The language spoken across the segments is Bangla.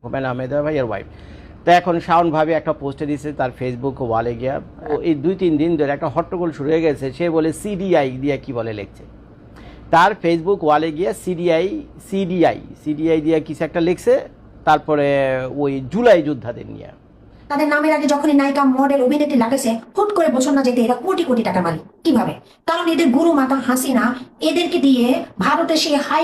হুমায়ুন আহমেদ ভাইয়ের ওয়াইফ। তো এখন শাওন ভাবি একটা পোস্টে দিয়েছে তার ফেসবুক ওয়ালে গিয়া, এই 2-3 দিন ধরে একটা হট্টগোল শুরু হয়ে গেছে। সে বলে সিডিআই দিয়ে কি বলে লিখছে, তার ফেসবুক ওয়ালে গিয়া সিডিআই দিয়ে কিছু একটা লিখছে। তারপরে ওই জুলাই যোদ্ধাদের নিয়ে তাদের নামের আগে যখনই নায়িকা মডেল অভিনেত্রী লাগাইছে, হুট করে বছর না যেতে এরা কোটি কোটি টাকা মালিক। কিভাবে? কারণ এদের গুরু মাতা হাসিনা এদেরকে দিয়ে ভারতে সে হাই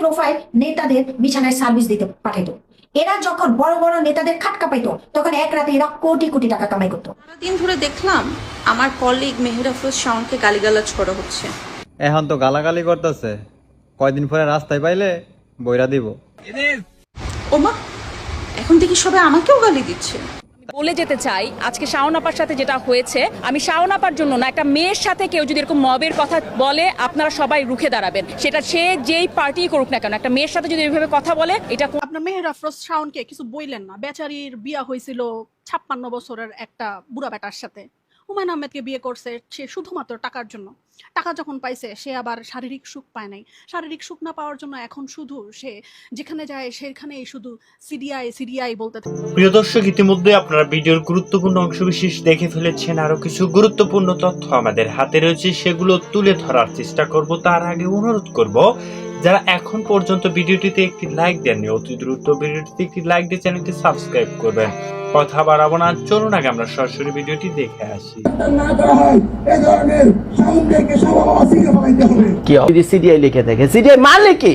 প্রোফাইল নেতাদের বিছানায় সার্ভিস দিতে পাঠাইতো। এরা যখন বড় বড় নেতাদের খাটকা পাইতো, তখন এক রাতে এরা কোটি কোটি টাকা কামাই করতো। সারাদিন ধরে দেখলাম আমার কলিগ মেহের আফরোজ শাওনকে গালিগালাজ করা হচ্ছে। এখন তো গালাগালি করতেছে, কয়দিন পরে রাস্তায় পাইলে বইরা দিব। ওমা, এখন দেখি সবাই আমাকেও গালি দিচ্ছে। বলে যেতে চাই, আজকে শাওন আপার সাথে যেটা হয়েছে, আমি শাওন আপার জন্য না, একটা মেয়ের সাথে কেউ যদি এরকম মবের কথা বলে আপনারা সবাই রুখে দাঁড়াবেন। সেটা সে যেই পার্টি করুক না কেন, একটা মেয়ের সাথে যদি এইভাবে কথা বলে, এটা আপনার মেহের আফরোজ শাওনকে কিছু বইলেন না। বেচারির বিয়া হয়েছিল 56 বছরের একটা বুড়া বেটার সাথে। হুমায়ুন আহমেদকে বিয়ে করছে সে শুধুমাত্র টাকার জন্য। টাকা যখন পাইছে সে আবার শারীরিক সুখ পায় নাই। শারীরিক সুখ না পাওয়ার জন্য এখন শুধু সে যেখানে যায় সেখানেই শুধু সিডিআই বলতে থাকে। প্রিয় দর্শক, ইতিমধ্যে আপনারা ভিডিওর গুরুত্বপূর্ণ অংশবিশেষ দেখে ফেলেছেন। আরো কিছু গুরুত্বপূর্ণ তথ্য আমাদের হাতে রয়েছে, সেগুলো তুলে ধরার চেষ্টা করব। তার আগে অনুরোধ করব, যারা এখন পর্যন্ত ভিডিওটিতে একটি লাইক দেননি, অতি দ্রুত ভিডিওটিতে একটি লাইক দিয়ে চ্যানেলটি সাবস্ক্রাইব করবেন। কথা বাড়াবো না, চলুন আগে আমরা সরাসরি ভিডিওটি দেখে আসি। কি সিডিআই লিখে থাকে? সিডিআই মানে কি?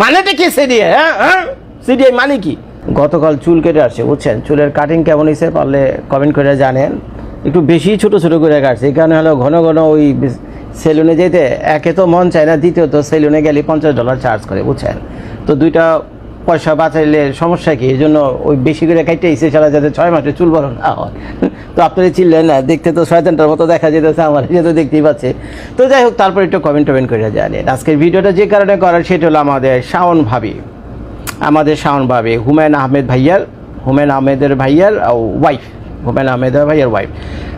মানেটা কি সিডিআই? সিডিআই মানে কি? গতকাল চুল কেটে আসছে, বুঝছেন? চুলের কাটিং কেমন হয়েছে পারলে কমেন্ট করে জানেন। একটু বেশি ছোট ছোট করে কাটছে, এই কারণে হলো ঘন ঘন ওই সেলুনে যেতে একে তো মন চায় না, দ্বিতীয়ত সেলুনে গেলে $50 চার্জ করে, বুঝছেন? তো দুইটা পয়সা বাঁচাইলে সমস্যা কি? এই জন্য ওই বেশি করে কাটতে ইচ্ছে ছাড়া যাতে 6 মাসে চুল বড় না হয়। তো আপনারা চিনলেন না, দেখতে তো শয়তানটার মতো দেখা যেতেছে, আমার যেহেতু দেখতেই পাচ্ছে। তো যাই হোক, তারপর একটু কমেন্ট করে জানেন। আজকের ভিডিওটা যে কারণে করার, সেটা হলো আমাদের শাওন ভাবি হুমায়ুন আহমেদের ভাইয়ার ওয়াইফ, হুমায়ুন আহমেদের ভাইয়ের ওয়াইফ।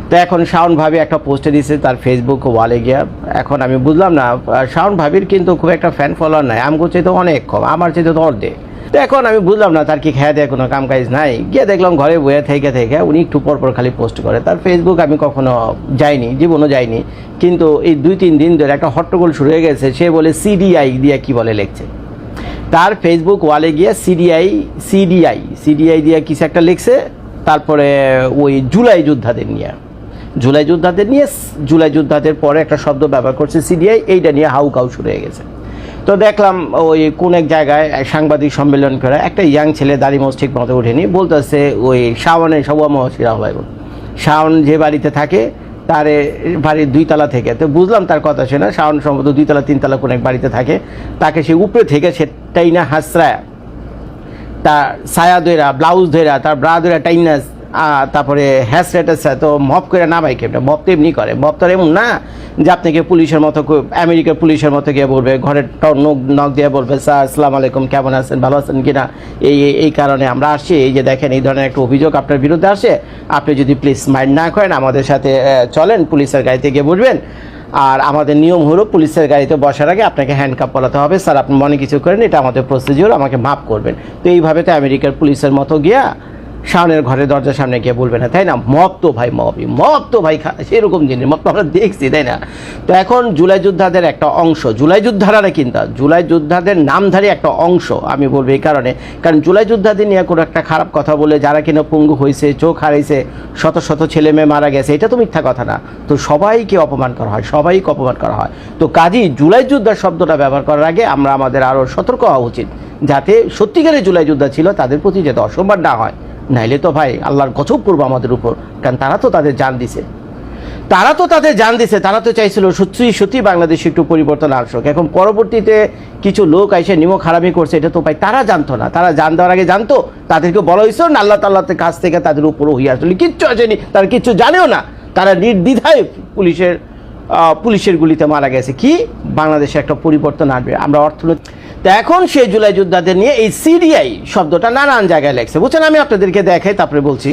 তো এখন শাওন ভাবি একটা পোস্টে দিয়েছে তার ফেসবুক ওয়ালে গিয়া। এখন আমি বুঝলাম না, শাওন ভাবির কিন্তু খুব একটা ফ্যান ফলোয়ার নাই, আমগো চাইতে অনেক কম, আমার চাইতে তো অর্ধেক। তো এখন আমি বুঝলাম না তার কি খেয়ে দেয় কোনো কাম কাজ নাই। গিয়ে দেখলাম ঘরে বইয়ে থেকে উনি একটু পরপর খালি পোস্ট করে। তার ফেসবুক আমি কখনো যাইনি, জীবনও যাইনি, কিন্তু এই 2-3 দিন ধরে একটা হট্টগোল শুরু হয়ে গেছে। সে বলে সিডিআই দিয়ে কি বলে লিখছে, তার ফেসবুক ওয়ালে গিয়ে সিডিআই দিয়ে কিছু একটা লিখছে। তারপরে ওই জুলাই যোদ্ধাদের পরে একটা শব্দ ব্যবহার করছে সিডিআই, এইটা নিয়ে হাউকাউ শুরু হয়ে গেছে। তো দেখলাম ওই কোন এক জায়গায় সাংবাদিক সম্মেলন করে একটা ইয়াং ছেলে, দাড়ি মোজ ঠিক মতো উঠেনি, বলতেছে ওই শাওনের শাওন যে বাড়িতে থাকে তার বাড়ির 2 তলা থেকে। তো বুঝলাম তার কথা শুনে, শাওন সম্ভবত 2 তলা 3 তলা কোন এক বাড়িতে থাকে, তাকে সে উপরে থেকে সেটাই না হাসরায় তার ছায়া ধরা, ব্লাউজ ধরা, তার ব্রা ধরা টাইনাস, তারপরে হ্যাস রেটেছে। তো মপ করে না ভাই, কেমন মপ তো এমনি করে, মপ তো এমন না যে আপনাকে পুলিশের মতো, আমেরিকার পুলিশের মতো গিয়ে বলবে, ঘরের নখ দিয়ে বলবে স্যার আসসালামু আলাইকুম, কেমন আছেন, ভালো আছেন কিনা, এই কারণে আমরা আসছি, এই যে দেখেন এই ধরনের একটা অভিযোগ আপনার বিরুদ্ধে আসে, আপনি যদি প্লিজ মাইন্ড না করেন আমাদের সাথে চলেন, পুলিশের গাড়িতে গিয়ে বসবেন। আর আমাদের নিয়ম হলো পুলিশের গাড়িতে বসার আগে আপনাকে হ্যান্ডকাপ পরাতে হবে। স্যার আপনি মনে কিছু করেন, এটা আমাদের প্রসিডিওর, আমাকে মাফ করবেন। তো এইভাবে তো আমেরিকার পুলিশের মতো গিয়া শাওনের ঘরের দরজার সামনে গিয়ে বলবে না, তাই না? মব তো ভাই সেরকম জিনিস, মব তো আমরা দেখছি, তাই না? তো এখন জুলাই যোদ্ধাদের একটা অংশ, জুলাই যোদ্ধাদের নামধারী একটা অংশ আমি বলবো এই কারণ জুলাই যোদ্ধাদের নিয়ে কোনো একটা খারাপ কথা বলে যারা কিনা পঙ্গু হয়েছে, চোখ হারাইছে, শত শত ছেলে মেয়ে মারা গেছে, এটা তো মিথ্যা কথা না। তো সবাইকে অপমান করা হয়, তো কাজেই জুলাই যোদ্ধা শব্দটা ব্যবহার করার আগে আমরা আমাদের আরও সতর্ক হওয়া উচিত, যাতে সত্যিকারের জুলাই যোদ্ধা ছিল তাদের প্রতি যাতে অসম্মান না হয়। নাইলে তো ভাই আল্লাহর গজব পড়বো আমাদের উপর, কারণ তারা তো তাদের জান দিছে, তারা তো চাইছিল সত্যি বাংলাদেশে একটু পরিবর্তন আসুক। এখন পরবর্তীতে কিছু লোক এসে নিমক হারামি করছে, এটা তো ভাই তারা জানতো না, তারা জান দেওয়ার আগে জানতো, তাদেরকে বলা হয়েছিল না আল্লাহ তাআলার কাছ থেকে তাদের উপর ওহী আসলে কিচ্ছু আসেনি, তারা কিচ্ছু জানেও না, তারা নির্দ্বিধায় পুলিশের গুলিতে মারা গেছে। কি বাংলাদেশে একটা পরিবর্তন আসবে, আমরা অর্থনৈতিক। তো এখন সেই জুলাই যোদ্ধাদের নিয়ে এই সিডিআই শব্দটা নানান জায়গায় লেখছে, বুঝছেন? আমি আপনাদেরকে দেখাই, তারপরে বলছি।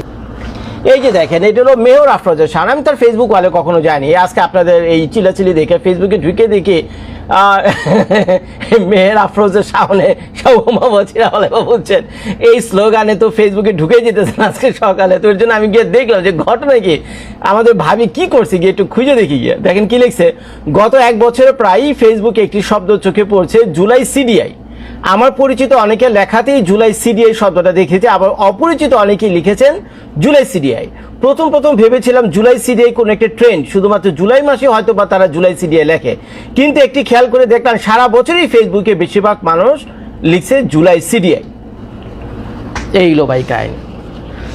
এই যে দেখেন, এটা হলো মেহের আফরোজের শাওন। আমি তার ফেসবুক ওয়ালে কখনো যাইনি, আজকে আপনাদের এই চিলাচিলি দেখে ফেসবুকে ঢুকে দেখে মেহের আফরোজের সামনে সৌমচিরা হলে বলছেন এই স্লোগানে তো ফেসবুকে ঢুকে যেতেছেন আজকে সকালে। তো এর জন্য আমি গিয়ে দেখলাম যে ঘটনা কি, আমাদের ভাবি কি করছে গিয়ে একটু খুঁজে দেখি গিয়ে। দেখেন কি লিখছে, গত 1 বছরে প্রায়ই ফেসবুকে একটি শব্দ চোখে পড়ছে, জুলাই সিডিআই। আমার পরিচিত অনেকে লেখাতেই জুলাই সিডিআই শব্দটা দেখেছে, আবার অপরিচিত অনেকেই লিখেছেন জুলাই সিডিআই। প্রথম ভেবেছিলাম জুলাই সিডিআই কোন একটা ট্রেন্ড, শুধুমাত্র জুলাই মাসে হয়তো বা তারা জুলাই সিডিআই লেখে, কিন্তু একটি খেয়াল করে দেখলাম সারা বছরই ফেসবুকে বেশিরভাগ মানুষ লিখছে জুলাই সিডিআই। এইগুলো ভাই কাহিনী।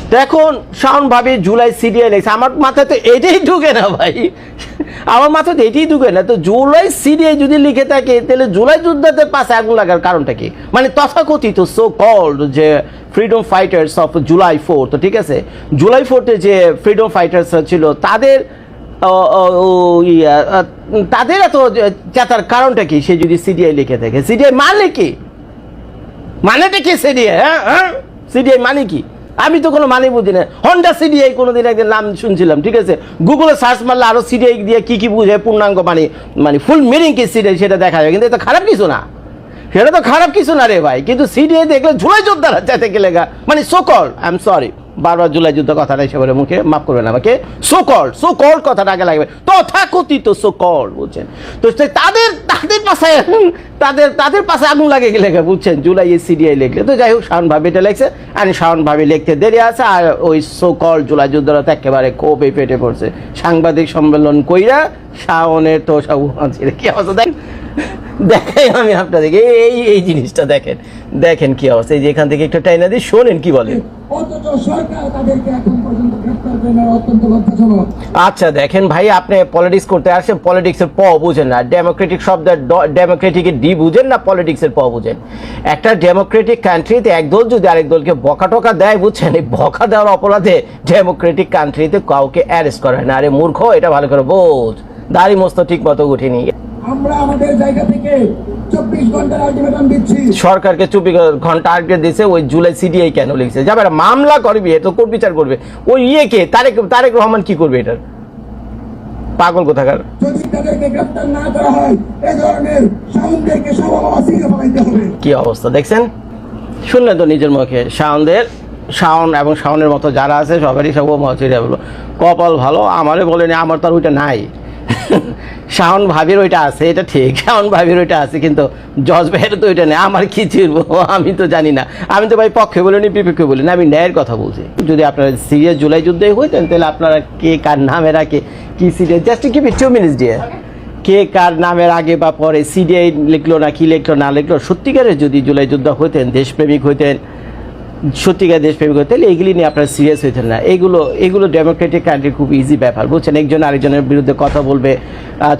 তো এখন শাওন ভাবি জুলাই সিডিআই লিখছে, আমার মাথায় তো এটাই ঢুকে না ভাই, আমার মাথাতে এটাই ঢুকে না। তো জুলাই সিডিআই যদি লিখে থাকে তাহলে জুলাই যোদ্ধাদের পাশে আগুন লাগার কারণটা কি? মানে তথাকথিত সো কল্ড যে ফ্রিডম ফাইটার্স অফ জুলাই 4, তো ঠিক আছে, জুলাই 4-তে যে ফ্রিডম ফাইটার্সরা ছিল তাদের তাদের এত চেতার কারণটা কি? সে যদি সিডিআই লিখে থাকে, সিডিআই মানে কি, মানেটা কি সিডিআই? হ্যাঁ সিডিআই মানে কি? আমি তো কোনো মানে বুঝি না। হন্ডা সিডিআই কোনোদিন একদিন নাম শুনছিলাম, ঠিক আছে, গুগলে সার্চ মারলে আরো সিডিআই দিয়ে কি বুঝে পূর্ণাঙ্গ মানে ফুল মিনিং কি সিডিআই সেটা দেখা যায়, কিন্তু এটা খারাপ কিছু না, সেটা তো খারাপ কিছু না রে ভাই। কিন্তু সিডিআই দেখলে জুলাই যোদ্ধারা চাইতে গেলে মানে সোকল, আই এম সরি বারবার জুলাই যুদ্ধ কথাটা হিসেবে মুখে মাফ করবেন আমাকে, সোকল কথাটা আগে লাগবে, তথাকথিত সোকল, বুঝছেন। তো তাদের পাশায় তাদের পাশে আগুন লাগে গেলে বুঝছেন জুলাই সিডিআই লিখলে। তো যাই হোক, শাওন ভাবি এটা লিখছে, আর শাওন ভাবি লিখতে দেরি আছে, আর ওই সোকল জুলাই যুদ্ধরা তো একেবারে কোপে পেটে পড়ছে। সাংবাদিক সম্মেলন কইরা শাওনের তো সব কি অবস্থা দেখাই আমি আপনাদেরকে, এই জিনিসটা দেখেন কি অবস্থা। এই যে এখান থেকে একটা টাইনা দিয়ে শোনেন কি বলেন। আচ্ছা দেখেন ভাই, আপনি পলিটিক্স করতে আসেন, পলিটিক্সের প বুঝেন না, ডেমোক্রেটিক শব্দ ডেমোক্রেটিকের ডি বুঝেন না, পলিটিক্সের প বুঝেন। একটা ডেমোক্রেটিক কান্ট্রিতে এক দল যদি আরেক দলকে বকা টকা দেয়, বুঝছেন, এই বকা দেওয়ার অপরাধে ডেমোক্রেটিক কান্ট্রিতে কাউকে অ্যারেস্ট করা হয় না। আরে মূর্খ, এটা ভালো করে বোঝ, দাড়ি মস্ত ঠিক মতো উঠেনি। আমরা আমাদের জায়গা থেকে 24 ঘন্টার আলটিমেটাম দিচ্ছি, সরকারকে 24 ঘন্টা আগে দিয়েছে। ওই জুলাই সিডিআই কেন লিখছে? যাবে মামলা করবি, তো কোর্ট বিচার করবে। ওই কে তারেক রহমান কি করবে? এটার পাগল কোথাকার। যদি তাদেরকে গ্রেফতার না করা হয়, এই ধরনের শাওনদেরকে সমাবাসীকে বানাইতে হবে। কি অবস্থা দেখছেন, শুনলেন তো নিজের মুখে। শাওন এবং শাওনের মতো যারা আছে সবারই সব মহচিরা বলো, কপাল ভালো, আমারে বলেনি, আমার তো আর ওইটা নাই। শাওন ভাবির ওইটা আছে, এটা ঠিক, শাওন ভাবির ওইটা আছে, কিন্তু জজ ভাইয়ের তো ওইটা নেই। আমার কি চিনবো, আমি তো জানি না। আমি তো ভাই পক্ষে বলিনি বিপক্ষে বলিনি, আমি ন্যায়ের কথা বলছি। যদি আপনারা সিরিয়াস জুলাই যুদ্ধে হইতেন তাহলে আপনারা কে কার নামে রাখে কি সিরিয়াস, জাস্ট কি 2 মিনিটস দিয়ে কে কার নামের আগে বা পরে সিডিআই লিখলো না কি লিখলো না লিখলো, সত্যিকারের যদি জুলাই যুদ্ধ হইতেন, দেশপ্রেমিক হইতেন, সত্যিকার দেশপ্রেমিক হইতেন, এইগুলি নিয়ে আপনারা সিরিয়াস হইতেন না। এগুলো ডেমোক্রেটিক কান্ট্রি খুব ইজি ব্যাপার, বুঝছেন। একজন আরেকজনের বিরুদ্ধে কথা বলবে,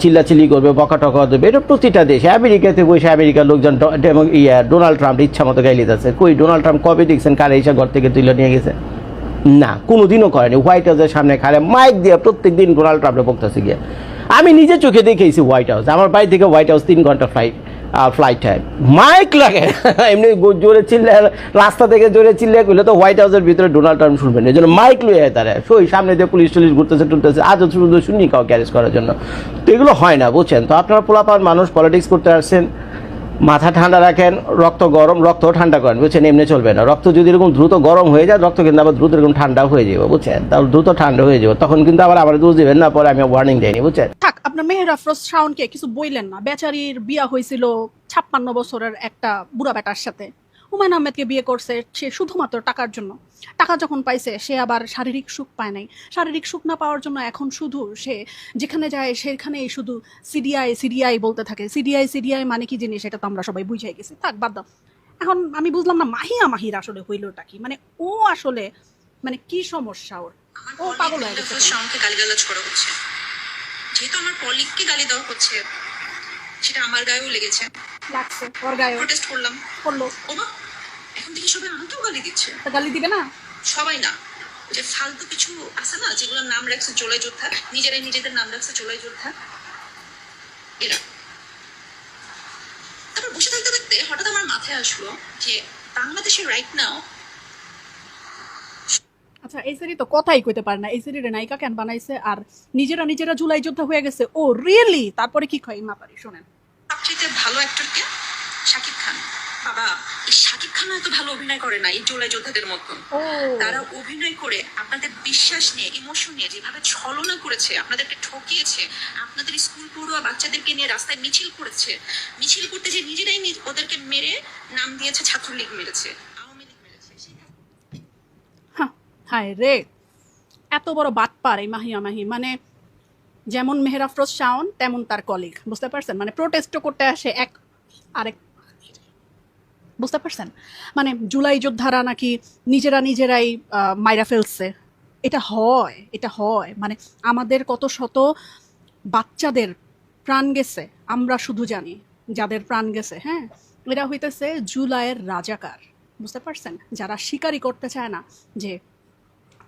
চিল্লাচিল্লি করবে, বকা টকা দেবে, এটা প্রতিটা দেশে। আমেরিকাতে বসে আমেরিকার লোকজন ডোনাল্ড ট্রাম্প ইচ্ছা মতো গাইলে যাচ্ছে। কই ডোনাল্ড ট্রাম্প কবে দেখছেন কারে এসে ঘর থেকে তুলে নিয়ে গেছে? না, কোনোদিনও করেনি। হোয়াইট হাউসের সামনে খালে মাইক দিয়ে প্রত্যেক দিন ডোনাল্ড ট্রাম্পে বকতেছে গিয়ে। আমি নিজে চোখে দেখেছি হোয়াইট হাউস, আমার বাড়ি থেকে হোয়াইট হাউস 3 ঘন্টা ফ্লাইট টাইম, মাইক লাগে এমনি জোরে চিল্লে, রাস্তা থেকে জোরে চিল্লে করলে তো হোয়াইট হাউসের ভিতরে ডোনাল্ড ট্রাম্প শুনবেন, এই জন্য মাইক লুয়ে তারা সই সামনে দিয়ে পুলিশ টুলিশ ঘুরতেছে, আজও শুধু শুনি কাউকে অ্যারেস্ট করার জন্য। তো এগুলো হয় না, বুঝছেন। তো আপনারা পোলাপান মানুষ, পলিটিক্স করতে আসছেন, মাথা ঠান্ডা রাখেন, রক্ত গরম, রক্তও ঠান্ডা করেন, বুঝছেন। এমনি চলবে না, রক্ত যদি এরকম দ্রুত গরম হয়ে যায়, রক্ত কিন্তু আবার দ্রুত এরকম ঠান্ডা হয়ে যাবে, বুঝছেন। তাহলে দ্রুত ঠান্ডা হয়ে যাবে, তখন কিন্তু আবার দোষ দিবেন না, পরে আমি ওয়ার্নিং দেয়নি, বুঝছেন। থাক, আপনার মেহের আফরোজ শাওনকে কিছু বইলেন না। বেচারির বিয়া হয়েছিল 56 বছরের একটা বুড়া বেটার সাথে। হুমায়ুন আহমেদকে বিয়ে করছে সে শুধুমাত্র টাকার জন্য। টাকা যখন পাইছে সে আবার শারীরিক সুখ পায় নাই। শারীরিক সুখ না পাওয়ার জন্য এখন শুধু সে যেখানে যায় সেখানেই শুধু সিডিআই বলতে থাকে। সিডিআই মানে কি জিনিস এটা তো আমরা সবাই বুঝাই গেছি। থাক, বাদ দাও। এখন আমি বুঝলাম না মাহির আসলে হইলটা কি, মানে ও আসলে মানে কি সমস্যা ওর? ও পাগল হয়ে গেছে। শাওনকে গালিগালাজ করা হচ্ছে, যেহেতু আমার কলিগকে গালি দেওয়া হচ্ছে, সেটা আমার গায়েও লেগেছে, লাগছে ওর গায়ে, প্রোটেস্ট করলো। ওমা, এখন দেখি সবাই আমাকেও গালি দিচ্ছে। গালি দিবে না সবাই না, যে ফালতু কিছু আছে না, যেগুলোর নাম রাখছে জুলাই যোদ্ধা, নিজেদের নাম রাখছে জুলাই যোদ্ধা, এরা। তারপর বসে থাকতে থাকতে হঠাৎ আমার মাথায় আসলো যে বাংলাদেশে রাইট নাও। আচ্ছা, এই সেরি তো কথাই কইতে পারে না। এই সেরির নায়িকা কেন বানাইছে? আর নিজেরা জুলাই যোদ্ধা হয়ে গেছে। ও রিয়েলি? তারপরে কি কয় মাপারি শোনেন। সবচেয়ে ভালো অ্যাক্টরকে? শাকিব খান। বাবা, এই শাকিব খান এত ভালো অভিনয় করে না এই জুলাই যোদ্ধাদের মতন। তারা অভিনয় করে আপনাদের বিশ্বাস নিয়ে, ইমোশন নিয়ে যেভাবে ছলনা করেছে, আপনাদেরকে ঠকিয়েছে, আপনাদের স্কুল পড়ুয়া বাচ্চাদেরকে নিয়ে রাস্তায় মিছিল করেছে, মিছিল করতে যে নিজেরাই ওদেরকে মেরে নাম দিয়েছে ছাত্রলীগ মেরেছে, আওয়ামী লীগ মেরেছে। হায় রে, এত বড় বাটপার এই মাহিয়া মাহি। মানে যেমন মেহের আফরোজ শাওন তেমন তার কলিগ, বুঝতে পারছেন? মানে প্রোটেস্টও করতে আসে আরেক, বুঝতে পারছেন? মানে জুলাই যোদ্ধারা নাকি নিজেরাই মাইরা ফেলছে। এটা হয় মানে আমাদের কত শত বাচ্চাদের প্রাণ গেছে আমরা শুধু জানি, যাদের প্রাণ গেছে। হ্যাঁ, এরা হইতেছে জুলাইয়ের রাজাকার, বুঝতে পারছেন? যারা স্বীকারই করতে চায় না যে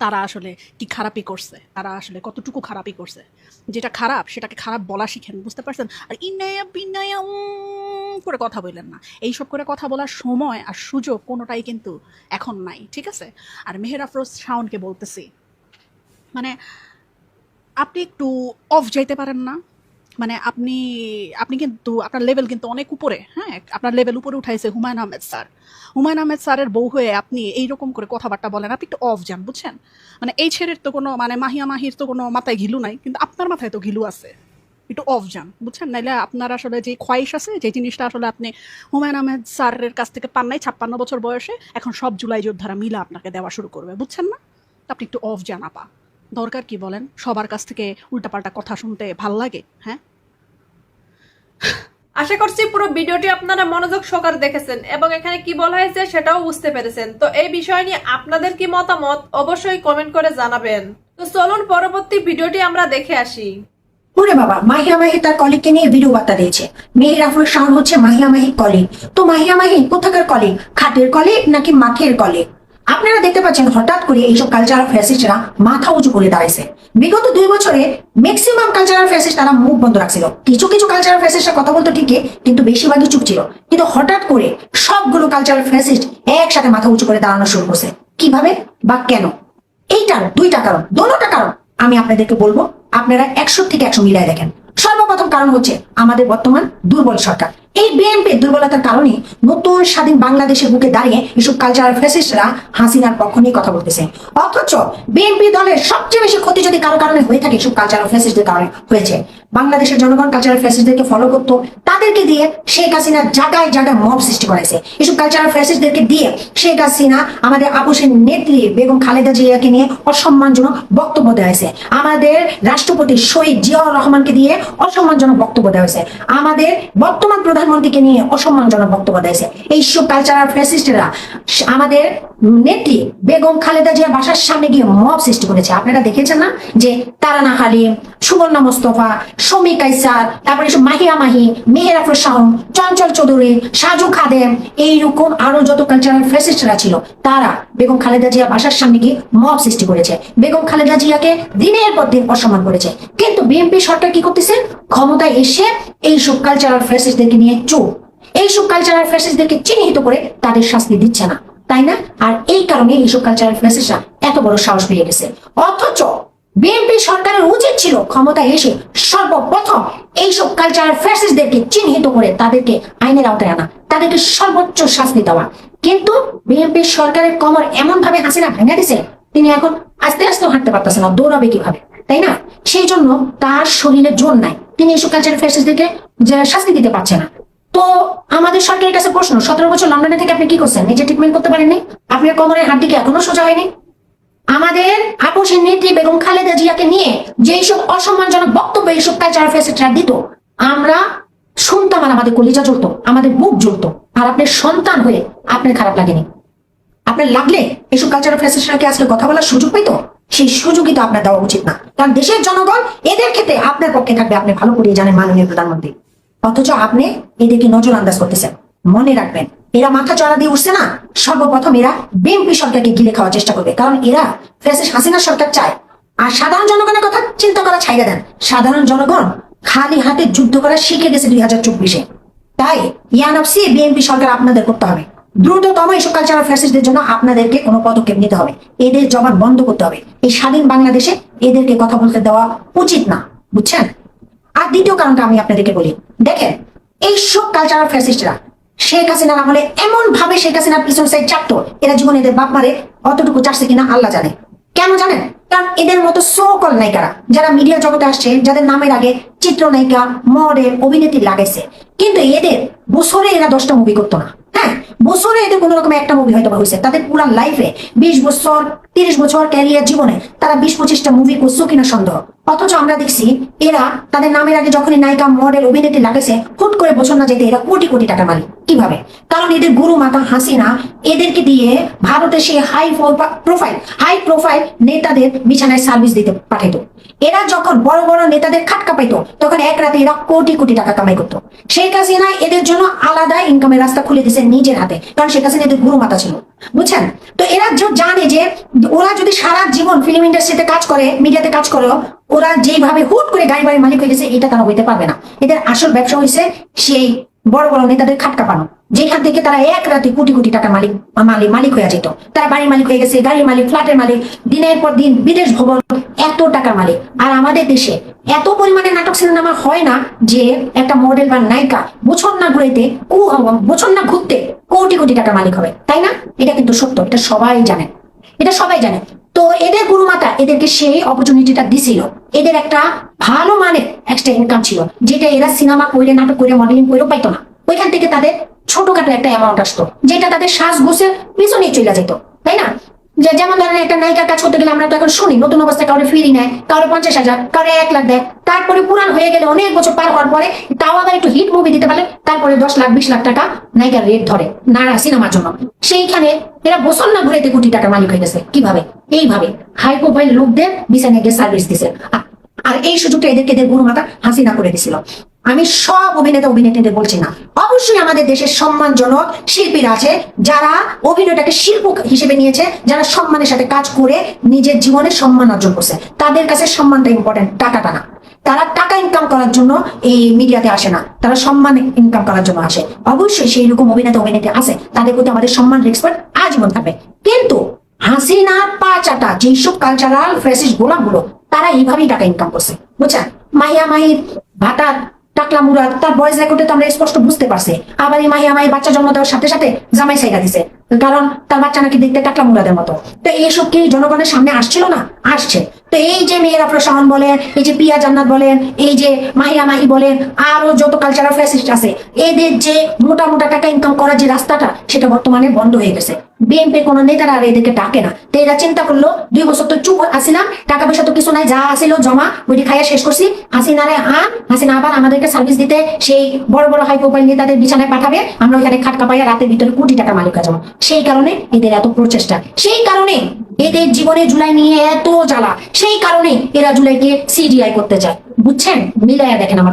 তারা আসলে কি খারাপই করছে, তারা আসলে কতটুকু খারাপই করছে। যেটা খারাপ সেটাকে খারাপ বলা শিখেন, বুঝতে পারছেন? আর ইনায়া বিনায়া করে কথা বললেন না। এইসব করে কথা বলার সময় আর সুযোগ কোনোটাই কিন্তু এখন নাই, ঠিক আছে? আর মেহের আফরোজ শাওনকে বলতেছি, মানে আপনি একটু অফ যাইতে পারেন না? মানে আপনি কিন্তু আপনার লেভেল কিন্তু অনেক উপরে। হ্যাঁ, আপনার লেভেল উপরে উঠাইছে হুমায়ুন আহমেদ স্যার। হুমায়ুন আহমেদ স্যারের বউ হয়ে আপনি এইরকম করে কথাবার্তা বলেন, আপনি একটু অফ যান, বুঝছেন? মানে এই ছেলের তো কোনো, মানে মাহিয়া মাহির তো কোনো মাথায় ঘিলু নাই, কিন্তু আপনার মাথায় তো ঘিলু আছে। একটু অফ যান, বুঝছেন? নাইলে আপনার আসলে যে খোয়াইশ আছে, যে জিনিসটা আসলে আপনি হুমায়ুন আহমেদ স্যারের কাছ থেকে পান নাই 56 বছর বয়সে, এখন সব জুলাই যোদ্ধারা মিলা আপনাকে দেওয়া শুরু করবে, বুঝছেন না? আপনি একটু অফ যান আপা। দরকার কি বলেন সবার কাছ থেকে উল্টাপাল্টা কথা শুনতে ভাল লাগে? হ্যাঁ, আশা করছি পুরো ভিডিওটি আপনারা মনোযোগ সহকারে দেখেছেন এবং এখানে কি বলা হয়েছে সেটাও বুঝতে পেরেছেন। তো এই বিষয় নিয়ে আপনাদের কি মতামত অবশ্যই কমেন্ট করে জানাবেন। তো চলুন পরবর্তী ভিডিওটি আমরা দেখে আসি। ওরে বাবা, মাহিয়া মাহি তার কলিগকে নিয়ে ভিডিও বার্তা দিয়েছে। মেহের আফরোজ শাওন হচ্ছে মাহিয়া মাহির কলিগ। তো মাহিয়া মাহি কোথাকার কলিগ? খাটের কলিগ নাকি মাঠের কলিগ? আপনারা দেখতে পাচ্ছেন হঠাৎ করে এইসব কালচারাল ফ্যাসিস্টরা মাথা উঁচু করে দাঁড়াইছে। বিগত 2 বছরে ম্যাক্সিমাম কালচারাল ফ্যাসিস্ট তারা মুখ বন্ধ রাখছিল। কিছু কিছু কালচারাল ফ্যাসিস্টরা কথা বলতো ঠিকই, কিন্তু বেশিরভাগই চুপ ছিল। কিন্তু হঠাৎ করে সবগুলো কালচারাল ফ্যাসিস্ট একসাথে মাথা উঁচু করে দাঁড়ানো শুরু করছে। কিভাবে বা কেন? এইটার 2টা কারণ, দোনোটা কারণ আমি আপনাদেরকে বলবো। আপনারা 100 থেকে 100 মিলাই দেখেন। সর্বপ্রথম কারণ হচ্ছে আমাদের বর্তমান দুর্বল সরকার। এই বিএনপির দুর্বলতার কারণে নতুন স্বাধীন বাংলাদেশের বুকে দাঁড়িয়ে এসব কালচারাল ফ্যাসিস্টরা হাসিনার পক্ষ নিয়ে কথা বলতেছে। অথচ বিএনপি দলের সবচেয়ে বেশি ক্ষতি যদি কারো কারণে হয়ে থাকে এসব কালচারাল ফ্যাসিস্টদের কারণে হয়েছে। বাংলাদেশের জনগণ কালচারাল ফ্যাসিস্টদেরকে ফলো করতো, তাদেরকে দিয়ে শেখ হাসিনা জায়গায় জায়গায় মব সৃষ্টি করেছে। এসব কালচারাল ফ্যাসিস্টদেরকে দিয়ে শেখ হাসিনা আমাদের আপোষের নেত্রী বেগম খালেদা জিয়াকে নিয়ে অসম্মানজনক বক্তব্য দেওয়া হয়েছে। আমাদের রাষ্ট্রপতি শহীদ জিয়াউর রহমানকে দিয়ে অসম্মানজনক বক্তব্য দেওয়া হয়েছে। আমাদের বর্তমান প্রধানমন্ত্রীকে নিয়ে অসম্মানজনক বক্তব্য দিয়েছে। এইসব কালচারাল ফ্যাসিস্টরা আমাদের নেত্রী বেগম খালেদা জিয়ার বাসার সামনে গিয়ে মব সৃষ্টি করেছে। আপনারা দেখেছেন না যে তারানা হালিম, সুবর্ণা মোস্তফা, শমী কাইসার, তারপরে এসব মাহিয়া মাহি, মেহের আফরোজ শাওন, চঞ্চল চৌধুরী, সাজু খাদেম, এইরকম আরো যত কালচারাল ফ্যাসিস্টরা ছিল তারা বেগম খালেদা জিয়া বাসার সামনে গিয়ে মব সৃষ্টি করেছে। বেগম খালেদা জিয়াকে দিনের পর দিন অসম্মান করেছে। কিন্তু বিএনপি সরকার কি করতেছে? ক্ষমতায় এসে এইসব কালচারাল ফ্যাসিস্টদেরকে নিয়ে চুপ, এইসব কালচারাল ফ্যাসিস্টদেরকে চিহ্নিত করে তাদের শাস্তি দিচ্ছে না, তাই না? আর এই কারণে এইসব কালচারাল ফ্যাসিস্টরা এত বড় সাহস পেয়ে গেছে। অথচ বিএনপি সরকারের উচিত ছিল ক্ষমতায় এসে সর্বপ্রথম এইসব কালচারাল ফ্যাসিস্টদেরকে চিহ্নিত করে তাদেরকে আইনের আওতায় আনা, তাদেরকে সর্বোচ্চ শাস্তি দেওয়া। কিন্তু বিএনপি সরকারের কমর এমন ভাবে হাসিনা ভেঙে দিছে, তিনি এখন আস্তে আস্তে হাঁটতে পারতেছে না, দৌড়াবে কিভাবে, তাই না? সেই জন্য তার শরীরে জোর নাই, তিনি এইসব কালচারাল ফ্যাসিস্টদেরকে শাস্তি দিতে পারছে না। তো আমাদের সরকারের কাছে প্রশ্ন, 17 বছর লন্ডনে থেকে আপনি কি করছেন? নিজে ট্রিটমেন্ট করতে পারেননি? আপনার কোমরের হাড্ডি কি এখনো সোজা হয়নি? আমাদের আপোষের নেত্রী বেগম খালেদা জিয়াকে নিয়ে যেসব অসম্মানজনক বক্তব্য এইসব কালচারাল ফ্যাসিস্টরা দিত, আমরা শুনতাম আর আমাদের কলিজা জ্বলতো, আমাদের বুক জ্বলতো। আর আপনার সন্তান হয়ে আপনার খারাপ লাগেনি? আপনার লাগলে এইসব কালচারাল ফ্যাসিস্টরা কি আজকে কথা বলার সুযোগ পেত? সেই সুযোগই তো আপনার দেওয়া উচিত না, কারণ দেশের জনগণ এদের ক্ষেত্রে আপনার পক্ষে থাকবে, আপনি ভালো করে জানেন মাননীয় প্রধানমন্ত্রী। অথচ আপনি এদেরকে নজর আন্দাজ করতেছেন। মনে রাখবেন, এরা মাথা চড়া দিয়ে উঠছে না, সর্বপ্রথম এরা বিএনপি সরকারকে গিলে খাওয়ার চেষ্টা করবে, কারণ এরা ফ্যাসিস্ট হাসিনা সরকার চায়। আর সাধারণ জনগণের কথা চিন্তা করা ছাইড়া দেন। সাধারণ জনগণ খালি হাতে যুদ্ধ করা শিখে গেছে 2024-এ। তাই ইয়ানফসি বিএনপি সরকার আপনাদের করতে হবে, দ্রুততম এইসব কালচারাল ফ্যাসিস্টদের জন্য আপনাদেরকে কোনো পদক্ষেপ নিতে হবে, এদের জবাব বন্ধ করতে হবে। এই স্বাধীন বাংলাদেশে এদেরকে কথা বলতে দেওয়া উচিত না, বুঝছেন? আর দ্বিতীয় কারণটা আমি আপনাদেরকে বলি, দেখেন এইসব কালচারাল ফ্যাসিস্টরা শেখ হাসিনার আমলে এমন ভাবে শেখ হাসিনার পিছন সাইড চাপতো, এরা জীবনে এদের বাপ মারে অতটুকু চাচ্ছে কিনা আল্লাহ জানে। কেন জানেন? কারণ এদের মতো সকল নায়িকারা যারা মিডিয়া জগতে আসছে, যাদের নামের আগে চিত্রনায়িকা, মডেল, অভিনেত্রী লাগাইছে, কিন্তু এদের বছরে এরা 10টা মুভি করতো না। হ্যাঁ, বছরে এদের কোন রকম একটা মুভি হয়তো হয়েছে। তাদের পুরো লাইফে 20 বছর 30 বছর ক্যারিয়ার জীবনে তারা 20-25টা মুভি করছো কিনা সন্দেহ। অথচ আমরা দেখছি এরা তাদের নামের আগে যখনই নায়িকা, মডেল, অভিনেত্রী লাগাইছে, হুট করে বছর না যেতে এরা কোটি কোটি টাকা মালিক। কিভাবে? কারণ এদের গুরু মাতা হাসিনা এদেরকে দিয়ে ভারতে সেই হাই প্রোফাইল নেতাদের বিছানায় সার্ভিস দিতে পাঠাইতো। এরা যখন বড় বড় নেতাদের খাটকা পাইতো, তখন এক রাতে এরা কোটি কোটি টাকা কামাই করতো। শেখ হাসিনা এদের জন্য আলাদা ইনকামের রাস্তা খুলে দিয়েছে নিজের হাতে, কারণ শেখ হাসিনা এদের গুরু মাতা ছিল, বুঝছেন? তো এরা জানে যে ওরা যদি সারা জীবন ফিল্ম ইন্ডাস্ট্রিতে কাজ করে, মিডিয়াতে কাজ করে, ওরা যেভাবে হুট করে গাড়ি বাড়ির মালিক হয়ে গেছে, এটা তারা হইতে পারবে না। এদের আসল ব্যবসা হয়েছে সেই বড় বড় নেতাদের খাটকা পানো, যেখান থেকে তারা এক রাতে কোটি কোটি টাকা মালিক হয়ে যেত। তারা বাড়ির মালিক হয়ে গেছে, গাড়ির মালিক, ফ্ল্যাটের মালিক, দিনের পর দিন বিদেশ ভ্রমণ, এত টাকার মালিক। আর আমাদের দেশে এত পরিমাণে নাটক সিনেমা হয় না যে একটা মডেল বা নায়িকা বছর না ঘুরতে কোটি কোটি টাকার মালিক হবে, তাই না? এটা কিন্তু সত্য, এটা সবাই জানে। তো এদের গুরুমাতা এদেরকে সেই অপরচুনিটিটা দিছিল। এদের একটা ভালো মানের এক্সট্রা ইনকাম ছিল, যেটা এরা সিনেমা করে, নাটক করে, মডেলিং করেও পাইতো না। ওইখান থেকে তাদের ছোটখাটো একটা অ্যামাউন্ট আসতো, যেটা তাদের শ্বাসঘোষের পিছনেই চলে যেত, তাই না? যেমন ধরেন একটা নায়িকার কাজ করতে গেলে আমরা তো এখন শুনি নতুন অবস্থায় কাউরে ফ্রি নেয়, কাউরে 50,000, কাউরে 1 লাখ দেয়। তারপরে পুরান হয়ে গেলে অনেক বছর পার হওয়ার পরে তাও আবার একটু হিট মুভি দিতে পারলে তারপরে 10 লাখ 20 লাখ টাকা নায়িকার রেট ধরে নারা সিনেমার জন্য। সেইখানে এরা বছর না ঘুরেতে কোটি টাকা মালিক হয়ে গেছে। কিভাবে? এইভাবে হাই প্রোফাইল লোকদের বিছানায় গিয়ে সার্ভিস দিছে। আর এই সুযোগটা এদের গুরুমাতা হাসিনা করে দিছিল। আমি সব অভিনেত্রীদের বলছি না, অবশ্যই আমাদের দেশের সম্মানজনক শিল্পীরা আছে যারা অভিনয়টাকে শিল্প হিসেবে নিয়েছে, যারা সম্মানের সাথে কাজ করে নিজের জীবনে সম্মান অর্জন করছে। তাদের কাছে সম্মানটা ইম্পর্টেন্ট, টাকাটা না। তারা টাকা ইনকাম করার জন্য এই মিডিয়াতে আসে না, তারা সম্মান ইনকাম করার জন্য আসে। অবশ্যই সেই রকম অভিনেত্রী আছে, তাদের প্রতি আমাদের সম্মান, রেসপেক্ট আজীবন থাকবে। কিন্তু হাসিনা পা চাটা যেসব কালচারাল ফ্যাসিস্ট গোলামগুলো, তারা এইভাবেই টাকা ইনকাম করছে, বুঝছেন? মাহিয়া মাহির ভাতা টাকলা মুরাদ, তার ভয়েস রেকর্ডে তো আমরা স্পষ্ট বুঝতে পারছি। আবার এই মাহিয়া মাহি বাচ্চা জন্ম দেওয়ার সাথে সাথে জামাই সাইরা দিছে, কারণ তার বাচ্চা নাকি দেখতে টাকলা মুরাদের মতো। তো এইসব কি জনগণের সামনে আসছিল না? আসছে। তো এই যে মেয়ের আফরোজ শাওন বলেন, এই যে পিয়া জান্নাত বলেন, এই যে মাহিয়া মাহি বলেন, আরো যত কালচারাল ফ্যাসিস্ট আছে, এদের যে মোটা টাকা ইনকাম করার যে রাস্তাটা, সেটা বর্তমানে বন্ধ হয়ে গেছে। বিএনপির কোন নেতারা আর এদেরকে ডাকে না। তো এরা চিন্তা করলো 2 বছর তো চুপ আসিলাম, টাকা পয়সা তো কিছু নাই, যা আসিল জমা ওইটি খাইয়া শেষ করছি। হাসিনা আবার আমাদেরকে সার্ভিস দিতে সেই বড় বড় হাই প্রোফাইল নেতাদের বিছানায় পাঠাবে, আমরা ওইখানে খাটকা পাইয়া রাতের ভিতরে কোটি টাকা মালিক হয়ে যাবো। সেই কারণে এদের এত প্রচেষ্টা, সেই কারণে এদের জীবনে জুলাই নিয়ে এত জ্বালা, সেই কারণে এরা জুলাইকে সিডিআই করতে চায়, বুঝছেন? মিলাইয়া দেখেন আমার।